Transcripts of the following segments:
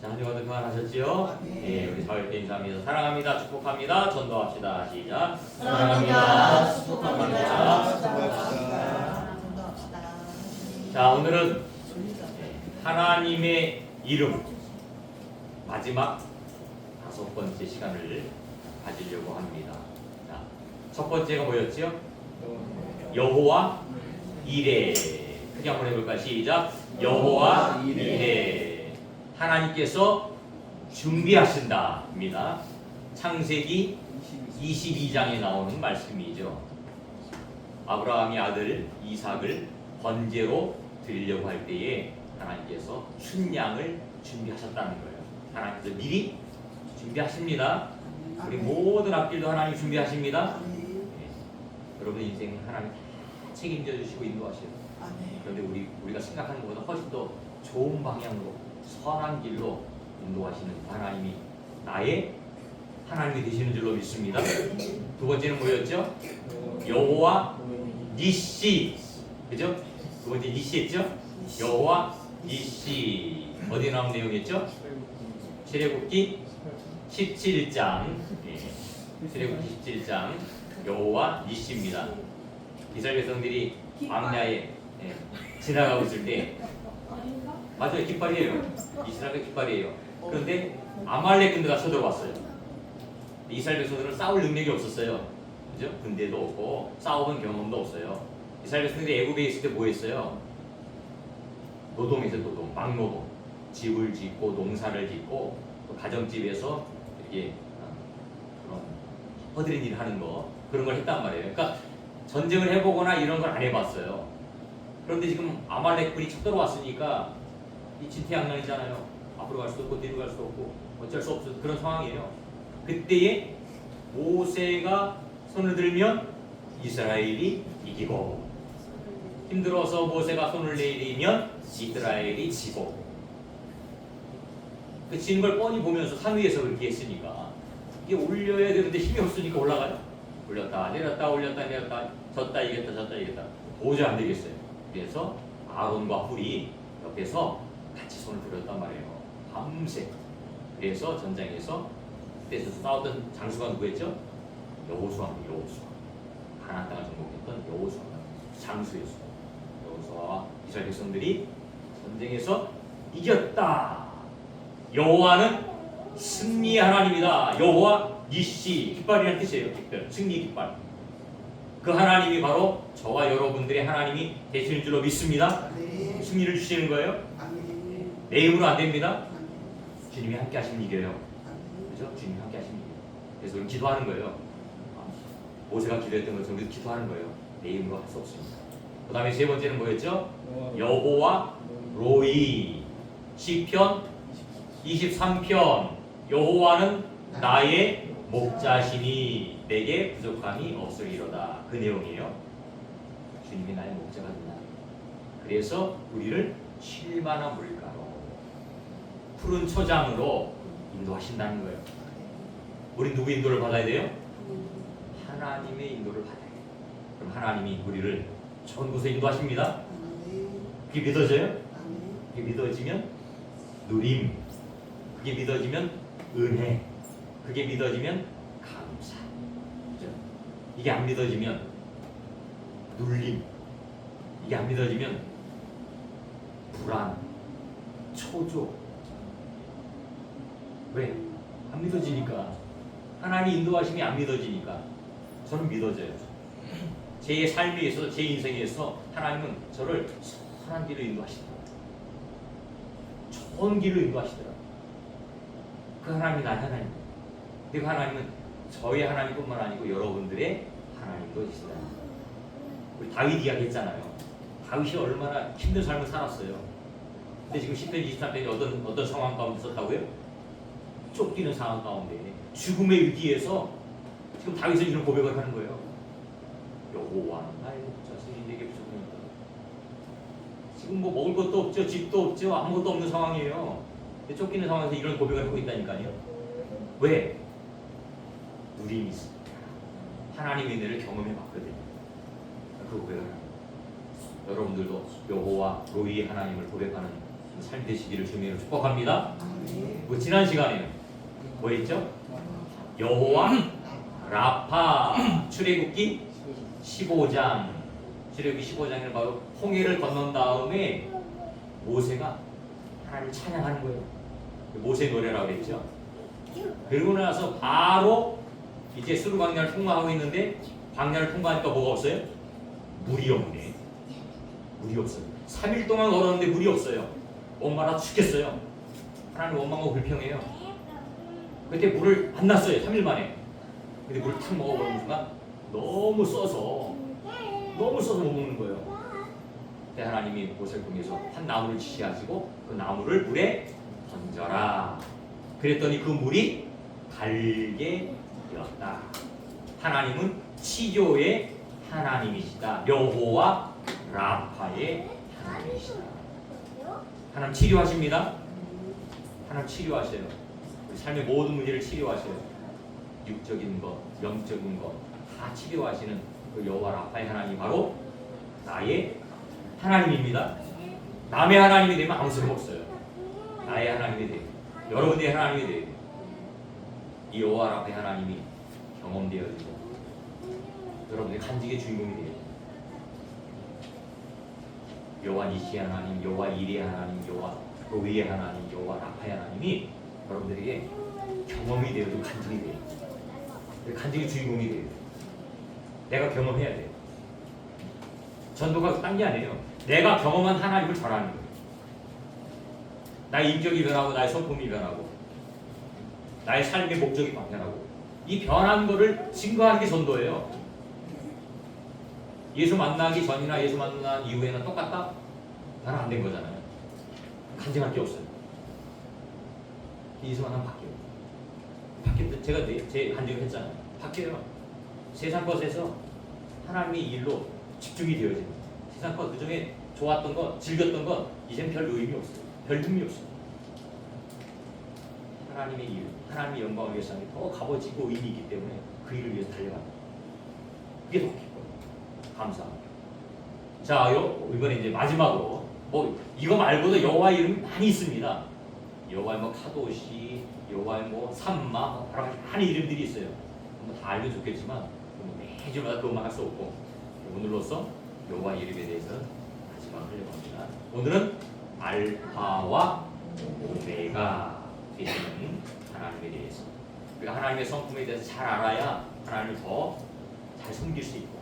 자, 한 주간도 그만하셨지요? 네, 우리 사회때 인사합니다. 사랑합니다. 축복합니다. 전도합시다. 시작. 사랑합니다. 축복합니다. 전도합시다. 자, 오늘은 하나님의 이름 마지막 5번째 시간을 가지려고 합니다. 자, 첫 번째가 뭐였죠? 여호와 이레. 크게 한번 해볼까? 시작. 여호와 이레. 하나님께서 준비하신다입니다. 창세기 22장에 나오는 말씀이죠. 아브라함이 아들 이삭을 번제로 드리려고 할 때에 하나님께서 춘양을 준비하셨다는 거예요. 하나님께서 미리 준비하십니다. 우리 모든 앞길도 하나님 준비하십니다. 여러분 인생 하나님 책임져 주시고 인도하셔요. 그런데 우리가 생각하는 것보다 훨씬 더 좋은 방향으로 선한 길로 인도하시는 하나님이 나의 하나님이 되시는 줄로 믿습니다. 두 번째는 뭐였죠? 여호와 니시. 그죠? 두 번째 니시 했죠? 여호와 니시. 어디 나온 내용이었죠? 출애굽기 17장. 출애굽기 17장 여호와 니시입니다. 이스라엘 백성들이 광야에 지나가고 있을 때 맞아요, 깃발이에요. 이스라엘 깃발이에요. 그런데 아말렉 군대가 쳐들어왔어요. 이스라엘 백성들은 싸울 능력이 없었어요. 그죠? 군대도 없고 싸워본 경험도 없어요. 이스라엘 백성들이 애굽에 있을 때 뭐 했어요? 노동했어요. 노동, 막노동. 집을 짓고 농사를 짓고 또 가정집에서 이렇게 그런 허드렛 일 하는 거 그런 걸 했단 말이에요. 그러니까 전쟁을 해보거나 이런 걸 안 해봤어요. 그런데 지금 아말렉 군이 쳐들어왔으니까 이 진퇴양난이잖아요. 앞으로 갈 수도 없고 뒤로 갈 수도 없고 어쩔 수 없는 그런 상황이에요. 그때에 모세가 손을 들면 이스라엘이 이기고 힘들어서 모세가 손을 내리면 이스라엘이 지고 그 지는 걸 뻔히 보면서 산 위에서 그렇게 했으니까 이게 올려야 되는데 힘이 없으니까 올라가요. 올렸다 내렸다 올렸다 내렸다 졌다 이겼다 졌다 이겼다 도저히 안 되겠어요. 그래서 아론과 훌이 옆에서 같이 손을 들었단 말이에요. 밤새. 그래서 전장에서 그때서 싸웠던 장수가 누구였죠? 여호수아입니다. 여호수아. 가나안 땅을 정복했던 여호수아가 장수였어요. 여호수아와 이스라엘 백성들이 전쟁에서 이겼다. 여호와는 승리의 하나님이다. 여호와 니시. 깃발이라는 뜻이에요. 깃발. 승리 깃발. 그 하나님이 바로 저와 여러분들의 하나님이 되시는 줄로 믿습니다. 승리를 주시는 거예요. 내 힘으로 안 됩니다. 주님이 함께 하시면 이겨요. 그죠? 주님이 함께 하시면 이겨요. 그래서 우리 기도하는 거예요. 모세가 기도했던 것처럼 우리도 기도하는 거예요. 내 힘으로 할 수 없습니다. 그 다음에 세 번째는 뭐였죠? 여호와 로이. 시편 23편. 여호와는 나의 목자시니 내게 부족함이 없으리로다. 그 내용이에요. 주님이 나의 목자가 된다. 그래서 우리를 쉴만한 물가로 푸른 초장으로 인도하신다는 거예요. 우리 누구 인도를 받아야 돼요? 하나님의 인도를 받아야 돼요. 그럼 하나님이 우리를 좋은 곳에 인도하십니다. 그게 믿어져요? 그게 믿어지면 누림, 그게 믿어지면 은혜, 그게 믿어지면 감사. 그죠? 이게 안 믿어지면 눌림, 이게 안 믿어지면 불안, 초조. 왜? 안 믿어지니까. 하나님 인도하심이 안 믿어지니까. 저는 믿어져요. 제 삶에 있어서 제 인생에 있어서 하나님은 저를 선한 길로 인도하시더라고요. 좋은 길로 인도하시더라고요. 그 하나님이 나의 하나님. 근데 그 하나님은 저의 하나님뿐만 아니고 여러분들의 하나님도 계시다. 우리 다윗 이야기 했잖아요. 다윗이 얼마나 힘든 삶을 살았어요. 근데 지금 10편 23편이 어떤 상황 가운데 썼다고요? 쫓기는 상황 가운데 죽음의 위기에서 지금 다윗은 이런 고백을 하는 거예요. 여호와는 나의 목자시니 내게 부족함이 없다. 지금 뭐 먹을 것도 없죠, 집도 없죠, 아무것도 없는 상황이에요. 쫓기는 상황에서 이런 고백을 하고 있다니까요. 왜? 누림이 있습니다. 하나님의 은혜를 경험해 봤거든요. 그 고백을 합니다. 여러분들도 여호와 로이의 하나님을 고백하는 삶 되시기를 주님으로 축복합니다. 뭐 지난 시간에는 뭐 했죠? 여호와 라파 출애굽기 15장 출애굽기 15장에는 바로 홍해를 건넌 다음에 모세가 하나님을 찬양하는 거예요. 모세 노래라고 그랬죠. 그러고 나서 바로 이제 수르 광야를 통과하고 있는데 광야를 통과하니까 뭐가 없어요? 물이 없네. 물이 없어요. 3일 동안 걸었는데 물이 없어요. 엄마라 죽겠어요. 하나님 원망하고 불평해요. 그때 물을 안 놨어요. 3일 만에. 근데 물을 탁 먹어버리는 순간 너무 써서 못 먹는 거예요. 그때 하나님이 모세를 통해서 한 나무를 지시하시고 그 나무를 물에 던져라. 그랬더니 그 물이 달게 되었다. 하나님은 치료의 하나님이시다. 여호와 라파의 하나님이시다. 하나님 치료하십니다. 하나님 치료하셔요. 우리 삶의 모든 문제를 치료하셔요. 육적인 것, 영적인 것 다 치료하시는 그 여호와 라파의 하나님이 바로 나의 하나님입니다. 남의 하나님이 되면 아무 소용없어요. 나의 하나님이 돼요. 여러분의 하나님이 돼요. 이 여호와 라파의 하나님이 경험되어지고 여러분의 간직의 주인공이 돼요. 여호와 니시의 하나님, 여호와 이레의 하나님, 여호와 로이의 하나님, 여호와 라파의 하나님이 여러분들에게 경험이 되어지고 간직이 돼요. 간직의 주인공이 돼요. 내가 경험해야 돼요. 전도가 딴 게 아니에요. 내가 경험한 하나님을 전하는 거예요. 나의 인격이 변하고 나의 성품이 변하고 나의 삶의 목적이 변하고 이 변한 거를 증거하는 게 전도예요. 예수 만나기 전이나 예수 만난 이후에는 똑같다? 변화 안 된 거잖아요. 간증할 게 없어요. 예수 만나면 바뀌어요. 제가 제 간증을 했잖아요. 바뀌어요. 세상 것에서 하나님의 일로 집중이 되어집니다. 세상 것 그중에 좋았던 것, 즐겼던 것 이젠 별 의미 없어요. 별 의미 없어요. 하나님의 일, 하나님의 영광을 위해서 더 값어지고 의미 있기 때문에 그 일을 위해서 달려갑니다. 그게 더 기뻐요. 감사합니다. 자, 이번에 이제 마지막으로 이거 말고도 여호와 이름이 많이 있습니다. 여호와의 카도시, 여호와의 삼마, 많은 이름들이 있어요. 다 알면 좋겠지만 매주마다 그것만 할 수 없고 오늘로써 여호와 이름에 대해서 마지막 하려고 합니다. 오늘은 알파와 오메가 되시는 하나님에 대해서 우리가 하나님의 성품에 대해서 잘 알아야 하나님을 더 잘 섬길 수 있고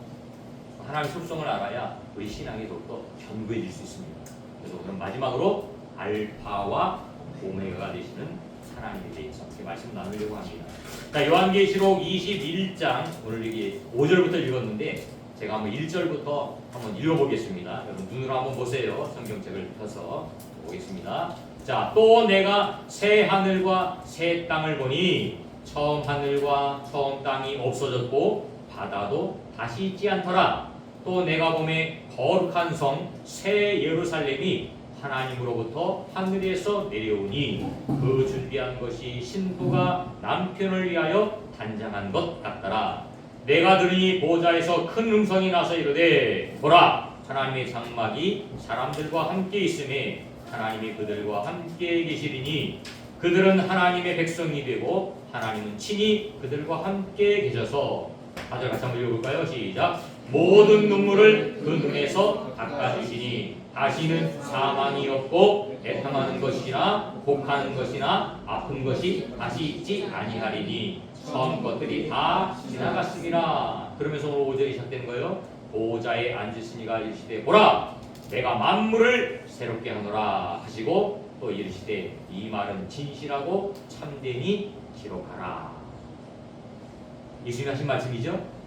하나님의 속성을 알아야 우리 신앙이 더욱더 견고해질 수 있습니다. 그래서 오늘 마지막으로 알파와 오메가가 되시는 하나님에 대해서 이렇게 말씀 나누려고 합니다. 자, 요한계시록 21장 오늘 여기 5절부터 읽었는데 제가 한번 1절부터 한번 읽어보겠습니다. 여러분 눈으로 한번 보세요. 성경책을 펴서 보겠습니다. 자, 또 내가 새 하늘과 새 땅을 보니 처음 하늘과 처음 땅이 없어졌고 바다도 다시 있지 않더라. 또 내가 보매 거룩한 성 새 예루살렘이 하나님으로부터 하늘에서 내려오니 그 준비한 것이 신부가 남편을 위하여 단장한 것 같더라. 내가 들으니 보좌에서 큰 음성이 나서 이르되 보라 하나님의 장막이 사람들과 함께 있음에 하나님이 그들과 함께 계시리니 그들은 하나님의 백성이 되고 하나님은 친히 그들과 함께 계셔서 4절 같이 한번 읽어볼까요? 시작. 모든 눈물을 그 눈에서 닦아주시니 다시는 사망이 없고 애통하는 것이나 곡하는 것이나 아픈 것이 다시 있지 아니하리니 처음 것들이 다 지나갔습니다. 그러면서 오늘 5절이 시작된 거예요. 보좌에 앉으시니가 이르시되 보라 내가 만물을 새롭게 하노라 하시고 또 이르시되 이 말은 진실하고 참되니 기록하라. 예수님이 하신 말씀이죠.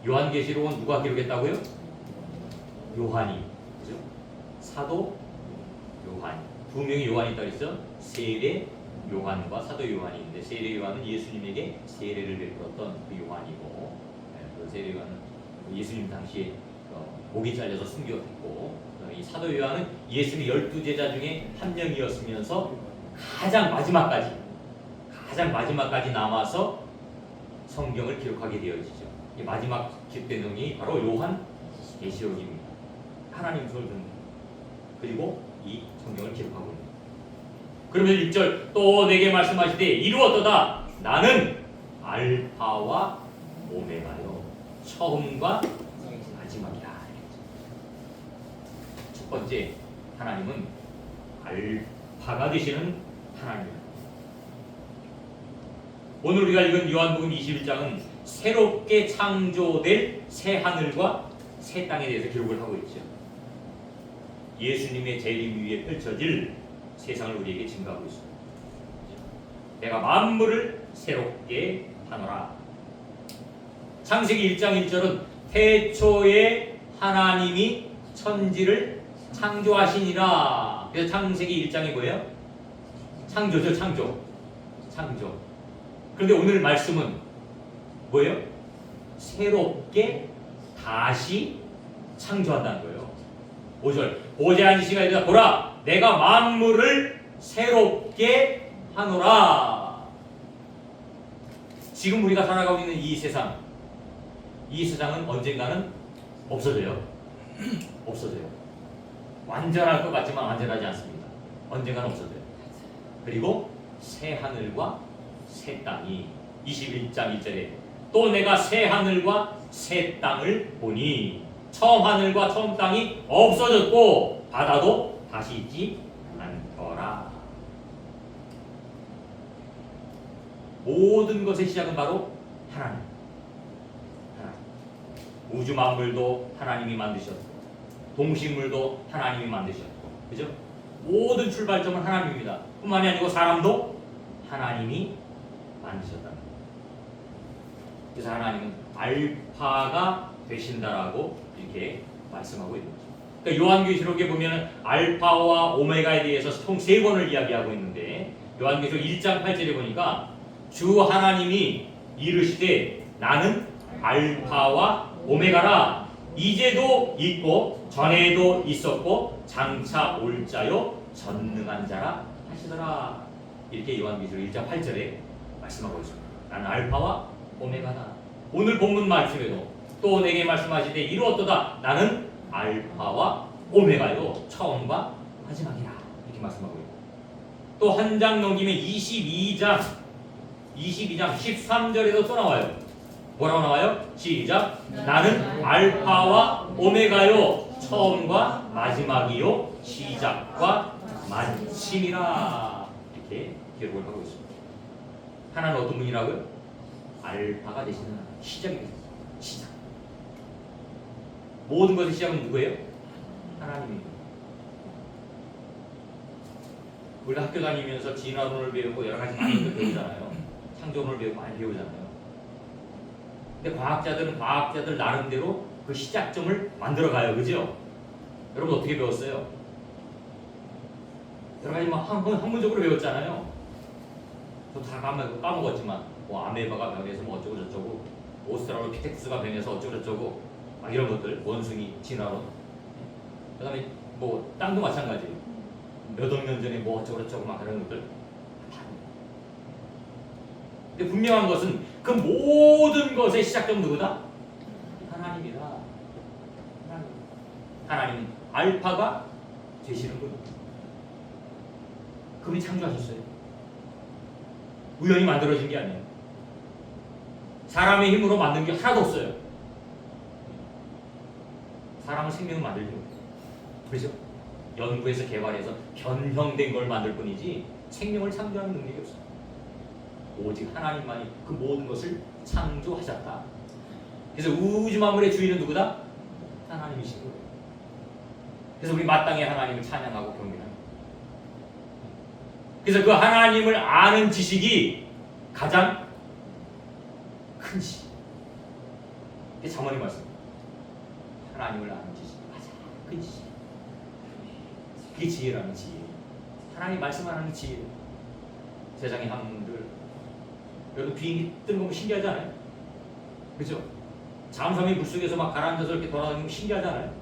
요한계시록은 누가 기록했다고요? 요한이. 그죠? 사도 요한. 두 명의 요한이 있다고 했죠. 세례 요한과 사도 요한이 있는데 세례 요한은 예수님에게 세례를 베풀었던 그 요한이고 그 세례 요한은 예수님 당시에 목이 잘려서 순교했고 이 사도 요한은 예수님의 12제자 중에 한 명이었으면서 가장 마지막까지 남아서 성경을 기록하게 되어지죠. 이 마지막 기록된 성이 바로 요한 계시록입니다. 하나님 손을 든 그리고 이 성경을 기록하고 있는 거예요. 그러면서 6절 또 내게 말씀하시되 이루었도다 나는 알파와 오메가요 처음과 마지막이라. 첫 번째 하나님은 알파가 되시는 하나님입니다. 오늘 우리가 읽은 요한복음 21장은 새롭게 창조될 새 하늘과 새 땅에 대해서 기록을 하고 있죠. 예수님의 재림 위에 펼쳐질 세상을 우리에게 증가하고 있습니다. 내가 만물을 새롭게 하노라. 창세기 1장 1절은 태초에 하나님이 천지를 창조하시니라. 그래서 창세기 1장이 뭐예요? 창조죠, 창조. 그런데 오늘 말씀은 뭐예요? 새롭게 다시 창조한다는 거예요. 5절 보지 않으시가 이르다 보라 내가 만물을 새롭게 하노라. 지금 우리가 살아가고 있는 이 세상은 언젠가는 없어져요. 완전할 것 같지만 완전하지 않습니다. 언젠가는 없어져요. 그리고 새 하늘과 새 땅이 21장 1절에 또 내가 새 하늘과 새 땅을 보니 처음 하늘과 처음 땅이 없어졌고 바다도 다시 있지 않더라. 모든 것의 시작은 바로 하나님. 우주 만물도 하나님이 만드셨고 동식물도 하나님이 만드셨고 그죠? 모든 출발점은 하나님입니다. 뿐만이 아니고 사람도 하나님이 만드셨다. 그래서 하나님은 알파가 되신다라고 이렇게 말씀하고 있는 거죠. 그러니까 요한계시록에 보면 알파와 오메가에 대해서 총 3번을 이야기하고 있는데 요한계시록 1장 8절에 보니까 주 하나님이 이르시되 나는 알파와 오메가라. 이제도 있고 전에도 있었고 장차 올 자요 전능한 자라 하시더라. 이렇게 요한계시록 1장 8절에 말씀하고 있습니다. 나는 알파와 오메가다. 오늘 본문 말씀에도 또 내게 말씀하시되 이루었도다 나는 알파와 오메가요 처음과 마지막이라 이렇게 말씀하고 있고 또 한 장 넘기면 22장 13절에도 또 나와요. 뭐라고 나와요? 시작. 나는 알파와 오메가요 처음과 마지막이요 시작과 마침이라 이렇게 기록을 하고 있습니다. 하나는 어떤 분이라고요? 알파가 되시는 하나님. 시작이 되는 시작. 모든 것의 시작은 누구예요? 하나님입니다. 우리가 학교 다니면서 진화론을 배우고 여러 가지 많은 것을 배우잖아요. 창조론을 배우고 많이 배우잖아요. 근데 과학자들 나름대로 그 시작점을 만들어가요, 그죠? 여러분 어떻게 배웠어요? 여러 가지 막 학문적으로 배웠잖아요. 저 다 까먹었지만 뭐 아메바가 변해서 뭐 어쩌고 저쩌고, 오스트랄로피테쿠스가 변해서 어쩌고 저쩌고 막 이런 것들, 원숭이 진화론. 그다음에 뭐 땅도 마찬가지예요. 몇 억 년 전에 뭐 어쩌고 저쩌고 막 그런 것들. 근데 분명한 것은 그 모든 것의 시작점 누구다? 하나님이다. 하나님은 알파가 되시는 분. 그분이 창조하셨어요. 우연히 만들어진 게 아니에요. 사람의 힘으로 만든 게 하나도 없어요. 사람은 생명을 만들지 못해요. 그렇죠? 연구해서 개발해서 변형된 걸 만들 뿐이지 생명을 창조하는 능력이 없어요. 오직 하나님만이 그 모든 것을 창조하셨다. 그래서 우주 만물의 주인은 누구다? 하나님이신 거예요. 그래서 우리 마땅히 하나님을 찬양하고 경배합니다. 그래서 그 하나님을 아는 지식이 가장 큰 지식. 이게 자문의 말씀입니다. 하나님을 아는 지식이 가장 큰 지식. 그게 지혜라는 지혜. 하나님 말씀하는 지혜. 세상의 학문들. 여러분 비행기 뜨는 거 보면 신기하지 않아요? 그죠? 잠수함이 물속에서 막 가라앉아서 이렇게 돌아다니면 신기하지 않아요?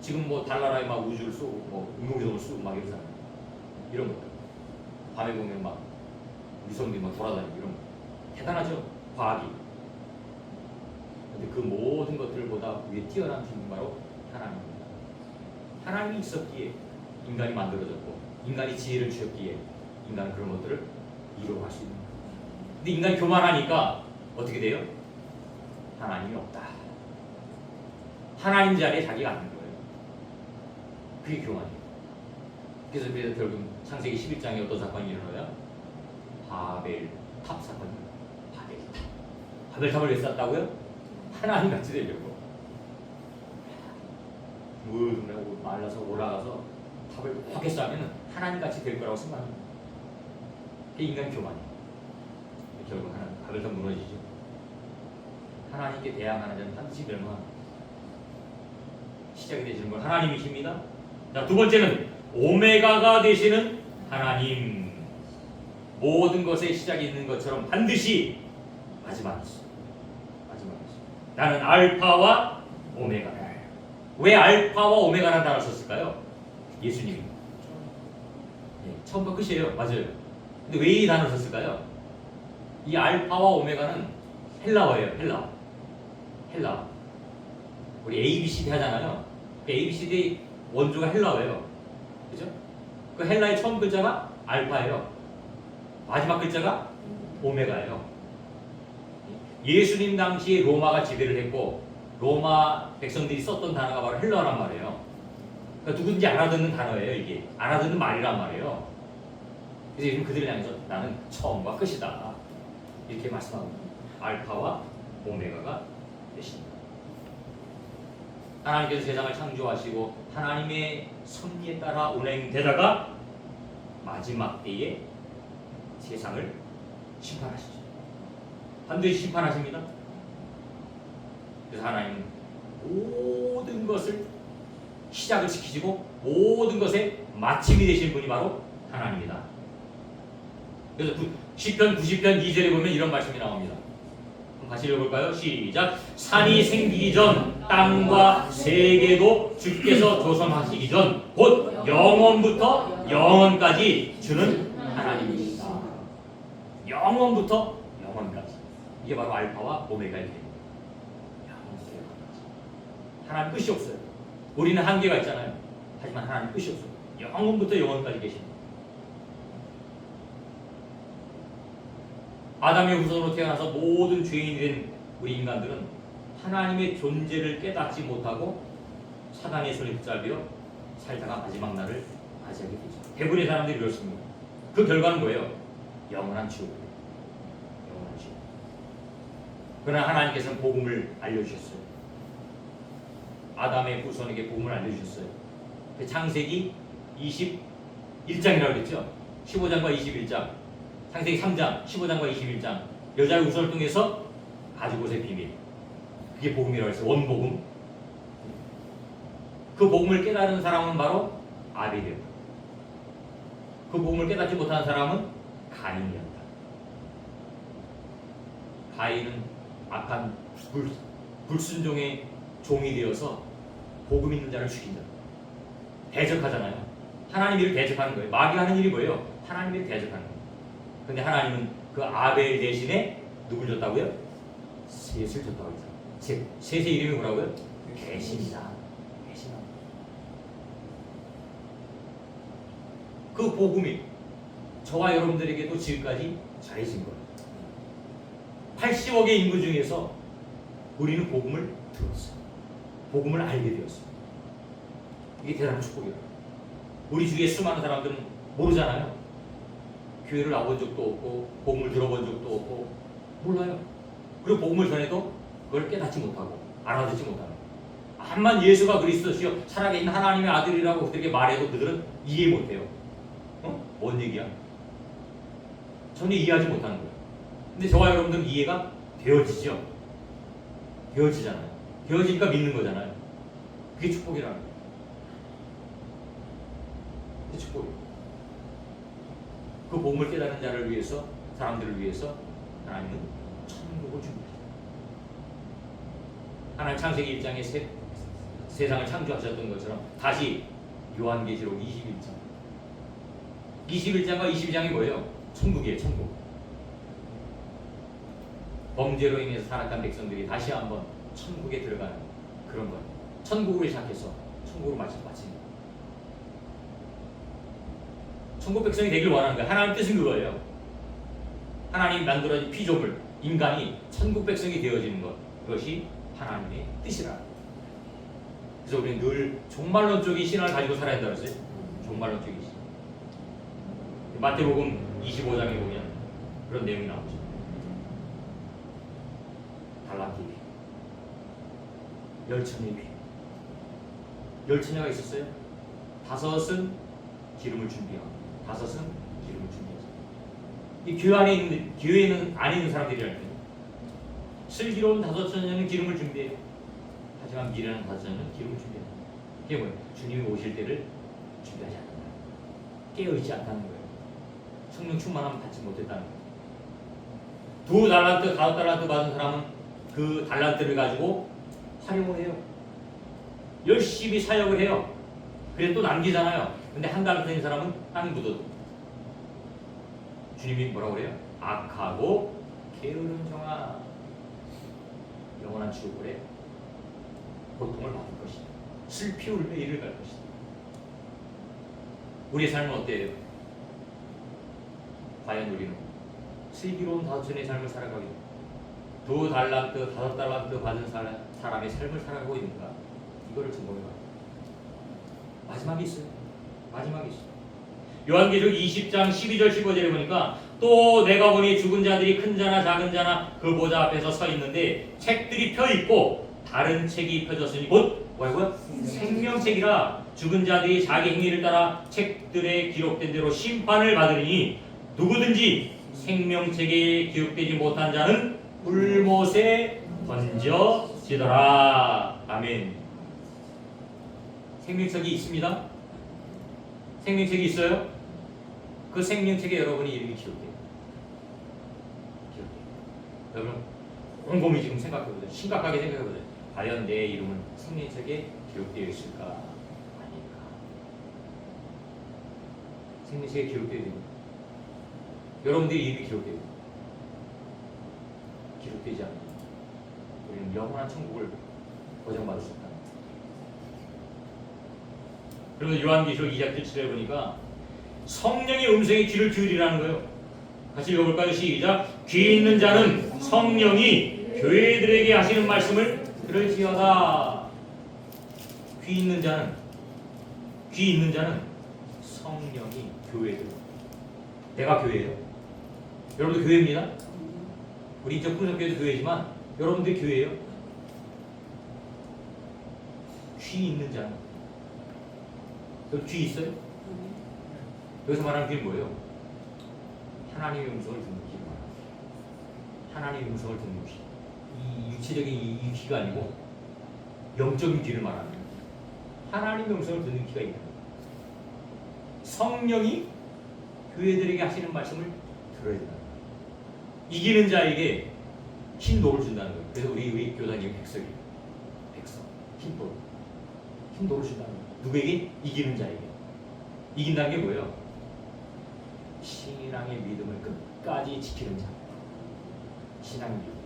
지금 뭐 달나라에 막 우주를 쏘고 뭐 인공위성을 쏘고 막 이러잖아요. 이런 것들. 밤에 보면 막 위성들이 막 돌아다니고 이런 거. 대단하죠? 과학이. 근데 그 모든 모든 것들보다 위에 뛰어난 힘은 바로 하나님입니다. 하나님이 있었기에 인간이 만들어졌고 인간이 지혜를 주셨기에 인간은 그런 것들을 이루어갈 수 있는 거예요. 근데 인간이 교만하니까 어떻게 돼요? 하나님이 없다. 하나님 자리에 자기가 앉는 거예요. 그게 교만이에요. 그래서 결국 창세기 11장에 어떤 사건이 일어나요? 바벨탑 사건입니다. 바벨탑. 바벨탑을 왜 쌌다고요? 하나님 같이 되려고. 무엇을 말라서 올라가서 탑을 확 쌓으면 하나님 같이 될 거라고 생각합니다. 그게 인간 교만이에요. 결국 하나님 바벨탑 무너지죠. 하나님께 대항하는 자는 반드시 멸망합니다. 시작이 되시는 건 하나님이십니다. 자, 두 번째는 오메가가 되시는 하나님. 모든 것의 시작이 있는 것처럼 반드시 마지막이 있어요. 마지막이 있어요. 나는 알파와 오메가다. 왜 알파와 오메가라는 단어를 썼을까요? 예수님이. 네, 처음과 끝이에요. 맞아요. 근데 왜 이 단어를 썼을까요? 이 알파와 오메가는 헬라어예요. 헬라. 우리 ABCD 하잖아요. 그 ABCD 원조가 헬라어예요. 그죠? 그 헬라의 처음 글자가 알파예요. 마지막 글자가 오메가예요. 예수님 당시에 로마가 지배를 했고 로마 백성들이 썼던 단어가 바로 헬라어란 말이에요. 그러니까 누군지 알아듣는 단어예요. 이게 알아듣는 말이란 말이에요. 그래서 지금 그들을 향해서 나는 처음과 끝이다 이렇게 말씀하고 알파와 오메가가 되십니다. 하나님께서 세상을 창조하시고 하나님의 섭리에 따라 운행되다가 마지막 때에 세상을 심판하시죠. 반드시 심판하십니다. 그래서 하나님은 모든 것을 시작을 시키시고 모든 것의 마침이 되신 분이 바로 하나님이다. 그래서 시편 90편 2절에 보면 이런 말씀이 나옵니다. 같이 읽어볼까요? 시작. 산이 생기기 전 땅과 세계도 주께서 조성하시기 전 곧 영원부터 영원까지 주는 하나님이시다. 영원부터 영원까지. 이게 바로 알파와 오메가의 개념입니다. 하나님 끝이 없어요. 우리는 한계가 있잖아요. 하지만 하나님 끝이 없어요. 영원부터 영원까지 계십니다. 아담의 후손으로 태어나서 모든 죄인이 된 우리 인간들은 하나님의 존재를 깨닫지 못하고 사단의 손에 붙잡혀 살다가 마지막 날을 맞이하게 되죠. 대부분의 사람들이 그렇습니다. 그 결과는 뭐예요? 영원한 지옥이에요. 영원한 지옥. 그러나 하나님께서는 복음을 알려주셨어요. 아담의 후손에게 복음을 알려주셨어요. 창세기 21장이라고 그랬죠. 15장과 21장. 창세기 3장, 15장과 21장. 여자의 후손을 통해서 아주 곳의 비밀. 그게 복음이라고 했어요. 원복음. 그 복음을 깨달은 사람은 바로 아벨이었다. 그 복음을 깨닫지 못한 사람은 가인이었다. 가인은 악한 불순종의 종이 되어서 복음 있는 자를 죽인다. 대적하잖아요. 하나님 일을 대적하는 거예요. 마귀가 하는 일이 뭐예요? 하나님 일을 대적하는 거예요. 근데 하나님은 그 아벨 대신에 누굴 줬다고요? 셋을 줬다고 했어요. 셋의 이름이 뭐라고요? 계시입니다. 계시입니다. 그 복음이 저와 여러분들에게도 지금까지 전해진 거예요. 80억의 인구 중에서 우리는 복음을 들었어요. 복음을 알게 되었어요. 이게 대단한 축복이에요. 우리 주위에 수많은 사람들은 모르잖아요. 교회를 나온 적도 없고 복음을 들어본 적도 없고 몰라요. 그리고 복음을 전해도 그걸 깨닫지 못하고 알아듣지 못하는. 한만 예수가 그리스도시요 살아계신 하나님의 아들이라고 그들에게 말해도 그들은 이해 못해요. 뭔 얘기야? 전혀 이해하지 못하는 거예요. 근데 저와 여러분들은 이해가 되어지죠. 되어지잖아요. 되어지니까 믿는 거잖아요. 그게 축복이라는 거예요. 그게 축복이에요. 그 복음을 깨닫는 자를 위해서, 사람들을 위해서 하나님은 천국을 줍니다. 하나님 창세기 1장에 세상을 창조하셨던 것처럼 다시 요한계시록 21장과 22장이 뭐예요? 천국이에요. 천국. 범죄로 인해서 타락한 백성들이 다시 한번 천국에 들어가는 그런 거예요. 천국으로 시작해서 천국으로 마칩니다. 천국 백성이 되길 원하는 거예요. 하나님 뜻은 그거예요. 하나님 만들어진 피조물, 인간이 천국 백성이 되어지는 것, 그것이 하나님의 뜻이라. 그래서 우리는 늘 종말론적인 신앙을 가지고 살아야 한다고 했어요. 종말론적인 신앙. 마태복음 25장에 보면 그런 내용이 나오죠. 달란트의 비, 열처녀의 비. 열처녀가 있었어요. 5은 기름을 준비하고 5은 기름을 준비하죠. 이 교회 안에 있는, 교회에는 안에 있는 사람들이랄 때요. 슬기로운 5처녀는 기름을 준비해요. 하지만 미련한 5처녀는 기름을 준비해요. 그게 뭐예요? 주님이 오실 때를 준비하지 않는다. 깨어있지 않다는 거예요. 성령 충만함을 받지 못했다는 거예요. 2 달란트, 5 달란트 받은 사람은 그 달란트를 가지고 활용을 해요. 열심히 사역을 해요. 그래서 또 남기잖아요. 근데 1 달란트인 사람은 땅에 묻어도 주님이 뭐라고 그래요? 악하고 게으른 종아, 영원한 지옥불에 고통을 받을 것이다. 슬피 울며 이를 갈 것이다. 우리의 삶은 어때요? 과연 우리는 슬기로운 5처녀의 삶을 살아가고 있는가? 2 달란트, 5 달란트 받은 사람의 삶을 살아가고 있는가? 이거를 점검해봐요. 마지막이 있어요. 마지막이 있어요. 요한계시록 20장 12절 15절에 보니까 또 내가 보니 죽은 자들이 큰 자나 작은 자나 그 보좌 앞에서 서 있는데 책들이 펴 있고 다른 책이 펴졌으니 곧 뭐라고요? 생명책이라 죽은 자들이 자기 행위를 따라 책들에 기록된 대로 심판을 받으니 누구든지 생명책에 기록되지 못한 자는 불못에 던져지더라. 아멘. 생명책이 있습니다. 생명책이 있어요. 그 생명책에 여러분의 이름이 기록돼요. 여러분 곰곰이 지금 생각해보세요. 심각하게 생각해보세요. 과연 내 이름은 생명책에 기록되어 있을까? 아닐까? 생명책에 기록되어 있는 여러분들의 이름이 기록되어 있는 기록되지 않는 우리는 영원한 천국을 보장받을 수 없다. 그리고 요한계시록 2장 7절에 보니까 성령의 음성에 귀를 기울이라는 거예요. 같이 읽어볼까요? 시작. 귀 있는 자는 성령이 교회들에게 하시는 말씀을 들을지어다. 귀 있는 자는 성령이 교회들. 내가 교회예요. 여러분들 교회입니다. 우리 이쪽 풍성교회도 교회지만 여러분들 교회예요. 귀 있는 자는 여기 귀 있어요? 여기서 말하는 귀는 뭐예요? 하나님의 음성을 듣는 귀 말합니다. 하나님의 음성을 듣는 귀. 이 육체적인 이 귀가 아니고 영적인 귀를 말합니다. 하나님의 음성을 듣는 귀가 있는 거예요. 성령이 교회들에게 하시는 말씀을 들어야 된다. 이기는 자에게 흰 돌을 준다는 거예요. 그래서 우리 교단이 백석이에요. 백석. 흰 돌. 흰 돌을 준다는 거예요. 누구에게? 이기는 자에게. 이긴다는 게 뭐예요? 신앙의 믿음을 끝까지 지키는 자. 신앙의 믿음.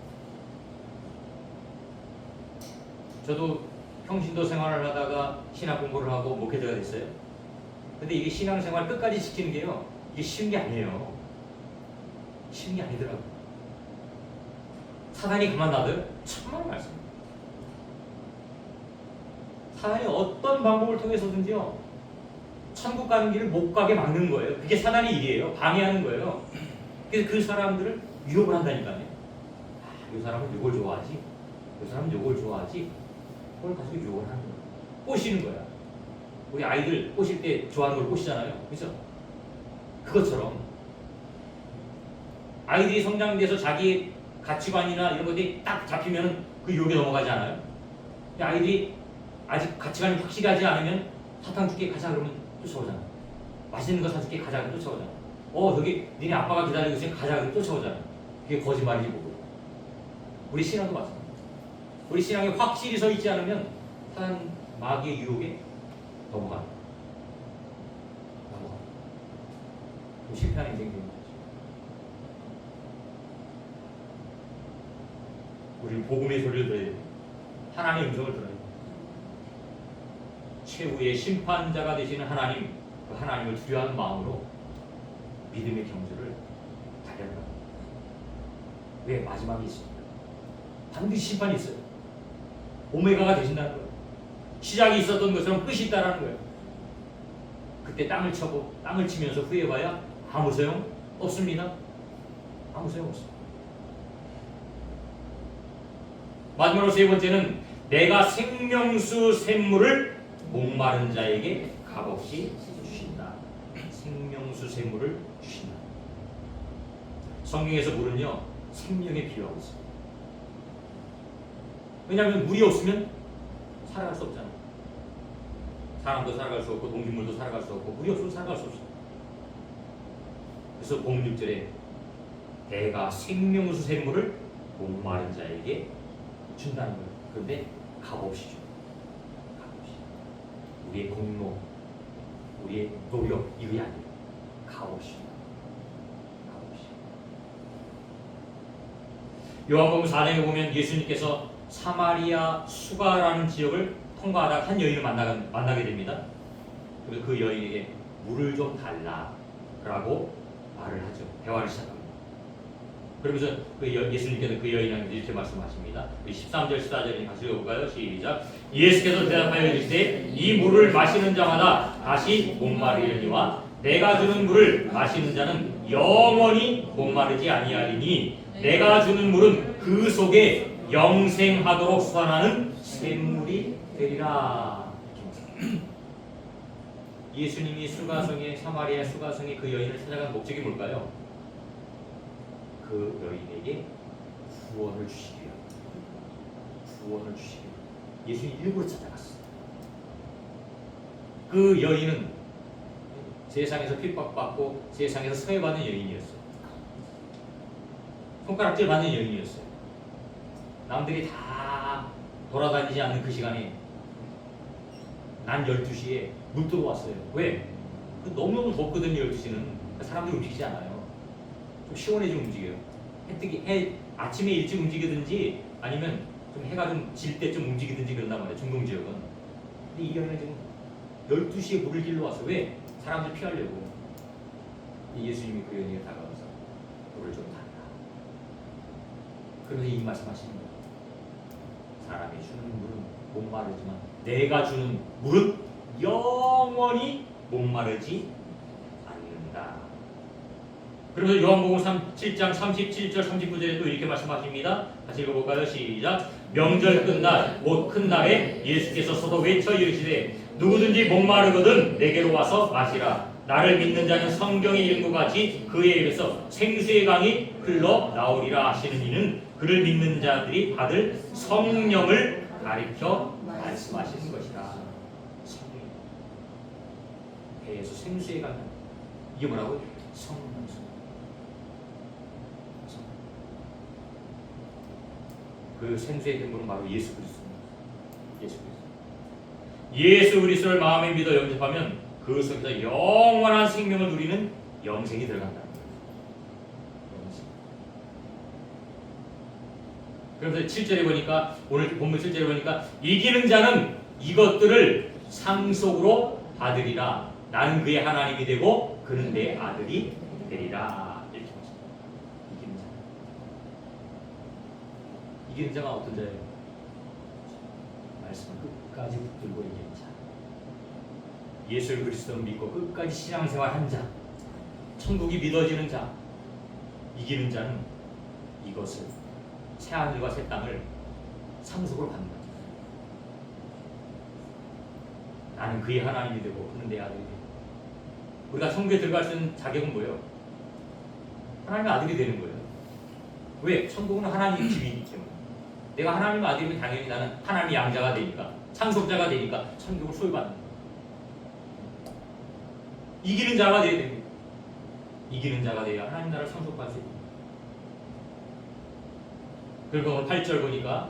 저도 평신도 생활을 하다가 신학 공부를 하고 목회자가 됐어요. 근데 이게 신앙생활 끝까지 지키는 게요, 이게 쉬운 게 아니에요. 쉬운 게 아니더라고요. 사단이 가만 놔둬요? 천만 말씀. 사단이 어떤 방법을 통해서든지요, 천국 가는 길을 못 가게 막는 거예요. 그게 사단의 일이에요. 방해하는 거예요. 그래서 그 사람들을 유혹을 한다니까요. 아, 이 사람은 이걸 좋아하지, 이 사람은 이걸 좋아하지. 그걸 가지고 유혹을 하는 거예요. 꼬시는 거야. 우리 아이들 꼬실 때 좋아하는 걸 꼬시잖아요. 그죠? 그것처럼 아이들이 성장돼서 자기 가치관이나 이런 것들이 딱 잡히면 그 유혹에 넘어가지 않아요? 근데 아이들이 아직 가치관이 확실하지 않으면 사탕 줄게 가자 그러면 쫓아오잖아. 맛있는 거 사줄게 가자 그러면 쫓아오잖아. 저기 니네 아빠가 기다리고 있으니까 가자 그러면 쫓아오잖아. 그게 거짓말이지 뭐고. 우리 신앙도 마찬가지야. 우리 신앙이 확실히 서 있지 않으면 사단 마귀의 유혹에 넘어가. 그럼 실패하는 인생이 되는 거죠. 우리는 복음의 소리를 들어야 됩니다. 하나님의 음성을 들어요. 최후의 심판자가 되시는 하나님, 그 하나님을 두려워하는 마음으로 믿음의 경주를 달려가요. 왜? 마지막이 있습니다. 반드시 심판이 있어요. 오메가가 되신다는 거예요. 시작이 있었던 것처럼 끝이 있다는 거예요. 그때 땅을 쳐고 땅을 치면서 후회해봐야 아무 소용 없습니다. 아무 소용 없습니다. 마지막으로 세 번째는 내가 생명수 샘물을 목마른 자에게 값없이 주신다. 생명수 샘물을 주신다. 성경에서 물은요 생명에 비유하고 있습니다. 왜냐하면 물이 없으면 살아갈 수 없잖아요. 사람도 살아갈 수 없고 동식물도 살아갈 수 없고 물이 없으면 살아갈 수 없어요. 그래서 복 6절에 내가 생명수 샘물을 목마른 자에게 준다는 거예요. 그런데 값없이 줘. 값없이. 우리의 공로, 우리의 노력 이게 아니에요. 값없이. 값없이. 요한복음 4장에 보면 예수님께서 사마리아 수가라는 지역을 통과하다가 한 여인을 만나게 됩니다. 그래서 그 여인에게 물을 좀 달라라고 말을 하죠. 대화를 시작합니다. 그러면서 예수님께서 그 여인에게 이렇게 말씀하십니다. 13절 14절에 같이 읽어볼까요? 시작. 예수께서 대답하여 이르시되 이 물을 마시는 자마다 다시 목마르려니와 내가 주는 물을 마시는 자는 영원히 목마르지 아니하리니 내가 주는 물은 그 속에 영생하도록 솟아나는 샘물이 되리라. 예수님이 수가성에 사마리아 수가성에 그 여인을 찾아간 목적이 뭘까요? 그 여인에게 구원을 주시기 위함. 구원을 주시기 위함. 예수님이 일부러 찾아갔어요. 그 여인은 세상에서 핍박받고 세상에서 성애받는 여인이었어요. 손가락질 받는 여인이었어요. 남들이 다 돌아다니지 않는 그 시간에 난 12시에 물 들어왔어요. 왜? 너무너무 덥거든요. 12시는 사람들이 움직이지 않아요. 좀 시원해지면 움직여요. 아침에 일찍 움직이든지 아니면 좀 해가 좀 질 때 좀 움직이든지 그런단 말이에요. 중동 지역은. 근데 이 여인은 지금 12시에 물을 길러 왔어요. 왜? 사람들 피하려고. 예수님이 그 여인에게 다가와서 물을 좀 달라. 그러면서 이 말씀하시는 거예요. 사람이 주는 물은 목마르지만 내가 주는 물은 영원히 목마르지 않는다. 그러면서 요한복음 7장 37절 39절에 또 이렇게 말씀하십니다. 같이 읽어볼까요? 시작. 명절 끝날 곧 큰 날에 예수께서 서도 외쳐 이르시되 누구든지 목마르거든 내게로 와서 마시라. 나를 믿는 자는 성경에 읽은 것 같이 그의 입에서 생수의 강이 흘러 나오리라 하시는 이는 그를 믿는 자들이 받을 성령을 가리켜 말씀하시는 것이라. 성령. 배에서 생수의 강. 이게 뭐라고요? 성령. 그 생수의 근본은 바로 예수 그리스도입니다. 예수 그리스도. 예수 그리스도를 마음에 믿어 영접하면 그 속에서 영원한 생명을 누리는 영생이 들어간다는 거예요. 영생. 그래서 7절에 보니까 오늘 본문 7절에 보니까 이기는 자는 이것들을 상속으로 받으리라. 나는 그의 하나님이 되고 그는 내 아들이 되리라. 이기는 자가 어떤 자예요? 말씀을 끝까지 붙들고 이기는 자. 예수 그리스도를 믿고 끝까지 신앙생활한 자. 천국이 믿어지는 자. 이기는 자는 이것을 새 하늘과 새 땅을 상속으로 받는다. 나는 그의 하나님이 되고 그는 내 아들이 되고. 우리가 천국에 들어갈 수 있는 자격은 뭐예요? 하나님의 아들이 되는 거예요. 왜? 천국은 하나님의 집이기 때문에. 내가 하나님의 아들이면 당연히 나는 하나님의 양자가 되니까 상속자가 되니까 천국을 소유받는 거예요. 이기는 자가 되어야 됩니다. 이기는 자가 되어야 하나님 나라를 상속받을 수 있습니다. 그리고 오늘 8절 보니까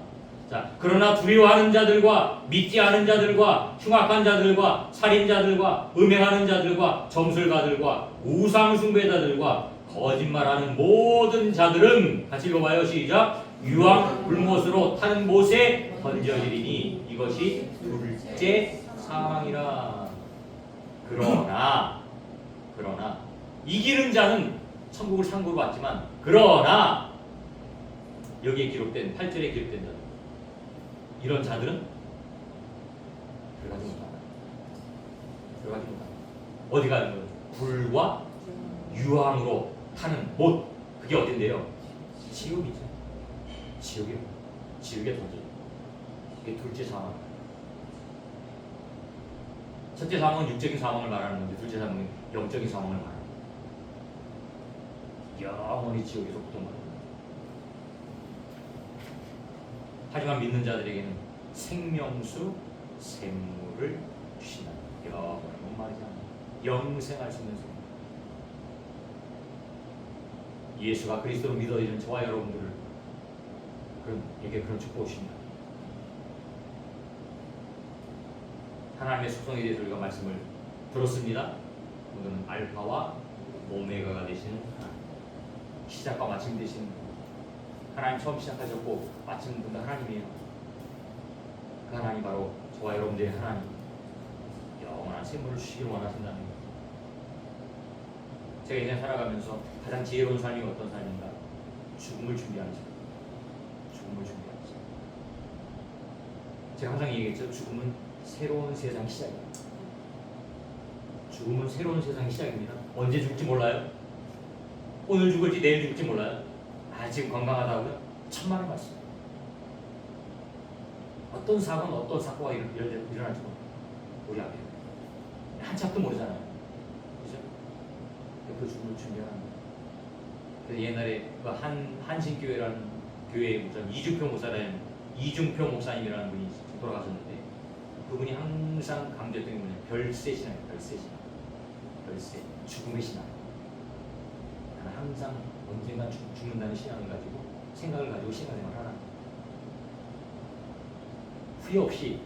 자 그러나 두려워하는 자들과 믿지 않은 자들과 흉악한 자들과 살인자들과 음행하는 자들과 점술가들과 우상숭배자들과 거짓말하는 모든 자들은 같이 읽어봐요. 시작. 유황 불못으로 타는 못에 던져지리니 이것이 둘째 사망이라. 그러나 이기는 자는 천국을 상고로 받지만 그러나 여기에 기록된 8절에 기록된 자들 이런 자들은 들어가지 못한다. 어디 가는 거예요? 불과 유황으로 타는 못. 그게 어딘데요? 지옥이죠. 지옥에 던져. 이게 둘째 사망. 첫째 사망은 육적인 사망을 말하는 건데 둘째 사망은 영적인 사망을 말하는 거예요. 영원히 지옥에서 고통받는. 하지만 믿는 자들에게는 생명수 샘물을 주신다. 뭔 말이잖아. 영생할 수 있는 샘물. 예수가 그리스도로 믿어지는 저와 여러분들을 그런 축복을 주신다. 하나님의 속성에 대해서 우리가 말씀을 들었습니다. 오늘은 알파와 오메가가 되시는 하나님, 시작과 마침 되시는 하나님, 처음 시작하셨고 마치는 분도 하나님이에요. 그 하나님 바로 저와 여러분들의 하나님, 영원한 샘물을 주시기를 원하신다는 것. 제가 인생 살아가면서 가장 지혜로운 삶이 어떤 삶인가? 죽음을 준비하는 삶. 죽음을 준비하는 삶. 제가 항상 얘기했죠. 죽음은 새로운 세상 시작입니다. 죽음은 새로운 세상 시작입니다. 언제 죽을지 몰라요. 오늘 죽을지 내일 죽을지 몰라요. 지금 건강하다고요? 천만의 말씀. 어떤 사고는 어떤 사고가 일어날지 몰라요. 우리 앞에 한치 앞도 모르잖아요. 그죠? 그 죽음을 준비하는 거예요. 그래서 옛날에 그 한신교회라는 교회의 목사님, 이중표 목사님이라는 분이 돌아가셨는데 그분이 항상 강조했던 게 뭐냐? 별세 신앙이에요. 별세 신앙. 별세. 죽음의 신앙. 나는 항상 언젠가 죽는다는 신앙을 가지고 생각을 가지고 신앙생활을 하라. 후회 없이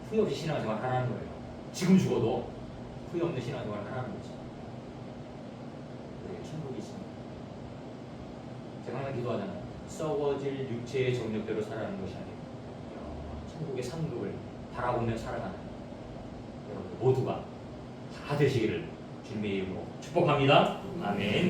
신앙생활을 하라는 거예요. 지금 죽어도 후회 없는 신앙생활을 하라는 거지. 네, 천국이 있습니다. 제가 항상 기도하잖아요. 썩어질 육체의 정력대로 살아가는 것이 아니고 천국의 상급을 바라보며 살아가는 여러분 모두가 다 되시기를 주님의 이름으로 축복합니다. 아멘.